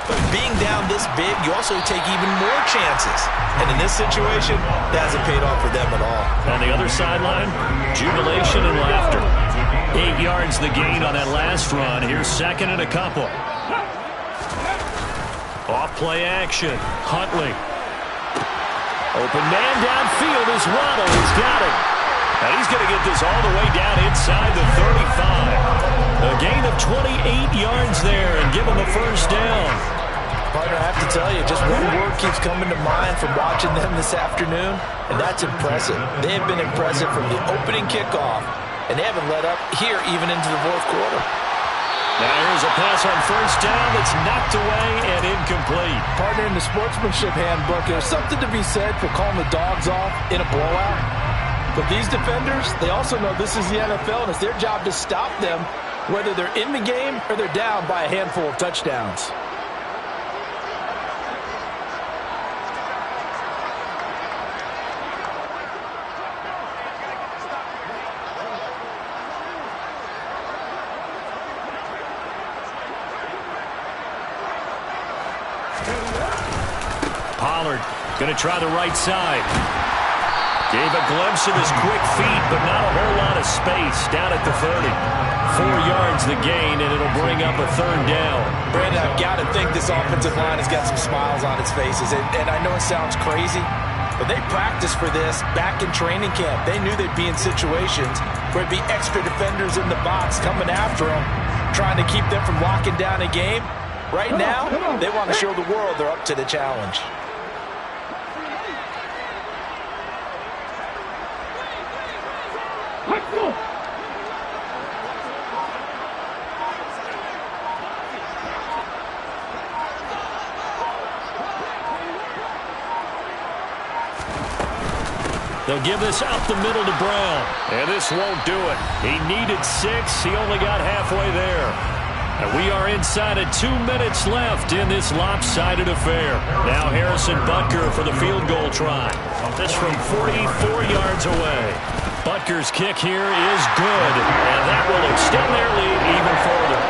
But being down this big, you also take even more chances. And in this situation, that hasn't paid off for them at all. On the other sideline, jubilation and laughter. 8 yards the gain on that last run. Here's second and a couple. Off play action. Huntley. Open man downfield is Waddle. He's got it. And he's going to get this all the way down inside the 35. A gain of 28 yards there and give him the first down. Partner, I have to tell you, just one word keeps coming to mind from watching them this afternoon, and that's impressive. They have been impressive from the opening kickoff, and they haven't let up here even into the fourth quarter. Now here's a pass on first down that's knocked away and incomplete. Partner, in the sportsmanship handbook, there's something to be said for calling the dogs off in a blowout. But these defenders, they also know this is the NFL, and it's their job to stop them, whether they're in the game or they're down by a handful of touchdowns. Pollard going to try the right side. Gave a glimpse of his quick feet, but not a whole lot of space down at the 30. 4 yards the gain, and it'll bring up a third down. Brandon, I've got to think this offensive line has got some smiles on its faces. And I know it sounds crazy, but they practiced for this back in training camp. They knew they'd be in situations where it'd be extra defenders in the box coming after them, trying to keep them from locking down a game. Right now, they want to show the world they're up to the challenge. They'll give this out the middle to Brown. And this won't do it. He needed 6. He only got halfway there. And we are inside of 2 minutes left in this lopsided affair. Now Harrison Butker for the field goal try. This from 44 yards away. Butker's kick here is good, and that will extend their lead even further.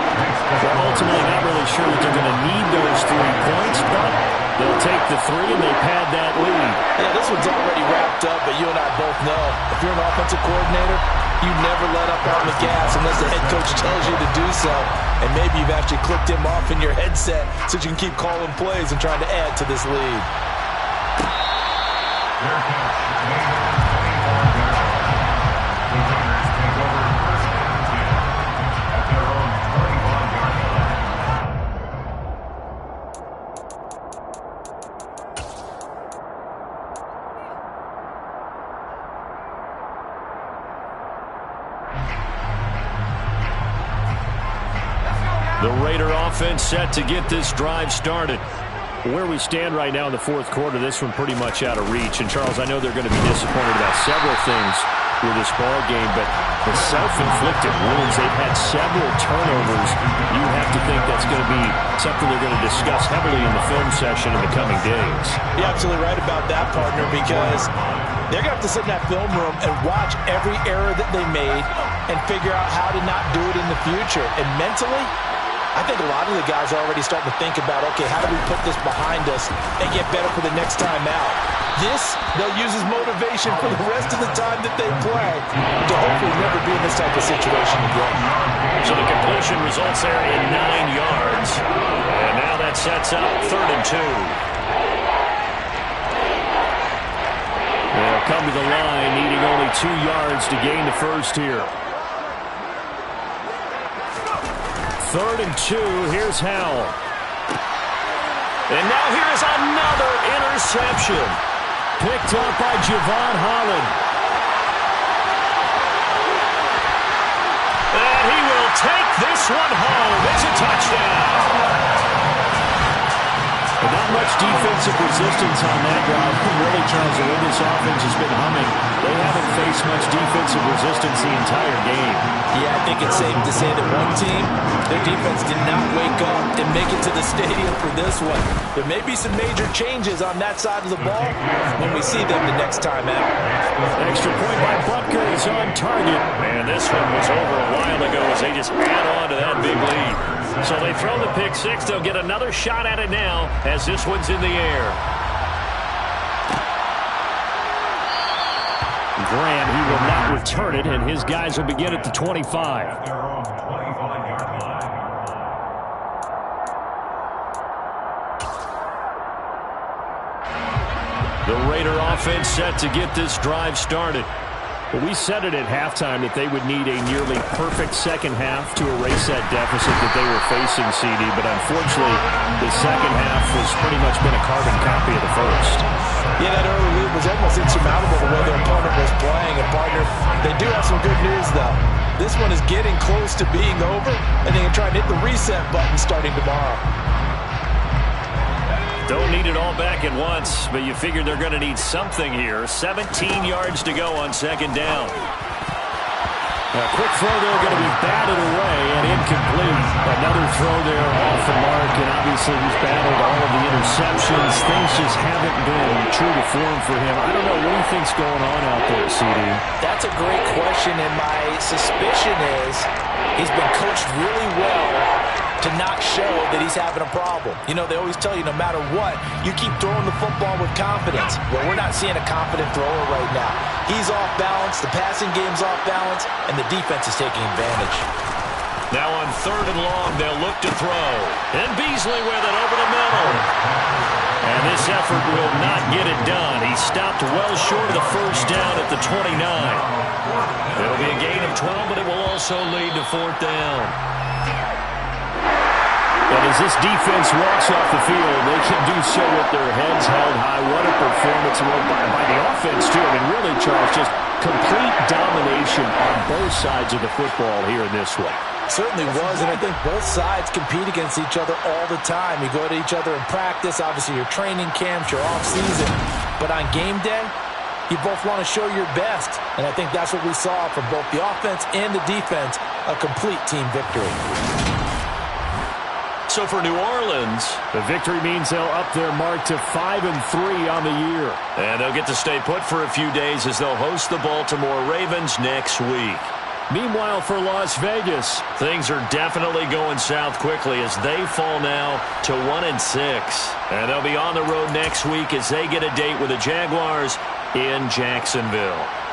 They're ultimately not really sure that they're going to need those 3 points, but they'll take the 3 and they pad that lead. Yeah, this one's already wrapped up, but you and I both know if you're an offensive coordinator, you never let up on the gas unless the head coach tells you to do so. And maybe you've actually clicked him off in your headset so you can keep calling plays and trying to add to this lead. The Raider offense set to get this drive started. Where we stand right now in the fourth quarter, this one pretty much out of reach. And, Charles, I know they're going to be disappointed about several things with this ball game, but the self-inflicted wounds, they've had several turnovers. You have to think that's going to be something they're going to discuss heavily in the film session in the coming days. You're absolutely right about that, partner, because they're going to have to sit in that film room and watch every error that they made and figure out how to not do it in the future. And mentally, I think a lot of the guys are already starting to think about, okay, how do we put this behind us and get better for the next time out? This, they'll use as motivation for the rest of the time that they play to hopefully never be in this type of situation again. So the completion results there in 9 yards. And now that sets up 3rd and 2. They'll come to the line, needing only 2 yards to gain the first here. 3rd and 2, here's Howell. And now here is another interception. Picked up by Javon Holland. And he will take this one home. It's a touchdown. Not much defensive resistance on that drive. Really, Charles, the way this offense has been humming, they haven't faced much defensive resistance the entire game. Yeah, I think it's safe to say that one team, their defense did not wake up and make it to the stadium for this one. There may be some major changes on that side of the ball when we see them the next time out. Extra point by Butker is on target. Man, this one was over a while ago as they just add on to that big lead. So they throw the pick 6. They'll get another shot at it now as this one's in the air. Graham, he will not return it, and his guys will begin at the 25. At their own 25-yard line. The Raider offense set to get this drive started. Well, we said it at halftime that they would need a nearly perfect second half to erase that deficit that they were facing, CD, but unfortunately, the second half has pretty much been a carbon copy of the first. Yeah, that early lead was almost insurmountable the way their opponent was playing. And, partner, they do have some good news, though. This one is getting close to being over, and they can try and hit the reset button starting tomorrow. Don't need it all back at once, but you figure they're going to need something here. 17 yards to go on second down. A quick throw there going to be batted away and incomplete. Another throw there off the mark, and obviously he's battled all of the interceptions. Things just haven't been true to form for him. I don't know what he thinks going on out there, CD. That's a great question, and my suspicion is he's been coached really well to not show that he's having a problem. You know, they always tell you no matter what, you keep throwing the football with confidence. Well, we're not seeing a confident thrower right now. He's off balance, the passing game's off balance, and the defense is taking advantage. Now on 3rd and long, they'll look to throw. And Beasley with it over the middle. And this effort will not get it done. He stopped well short of the first down at the 29. It'll be a gain of 12, but it will also lead to 4th down. And as this defense walks off the field, they can do so with their heads held high. What a performance by the offense, too. I mean, really, Charles, just complete domination on both sides of the football here in this one. Certainly was, and I think both sides compete against each other all the time. You go to each other in practice, obviously your training camps, your off-season. But on game day, you both want to show your best. And I think that's what we saw from both the offense and the defense, a complete team victory. So for New Orleans, the victory means they'll up their mark to 5-3 on the year. And they'll get to stay put for a few days as they'll host the Baltimore Ravens next week. Meanwhile, for Las Vegas, things are definitely going south quickly as they fall now to 1-6. And they'll be on the road next week as they get a date with the Jaguars in Jacksonville.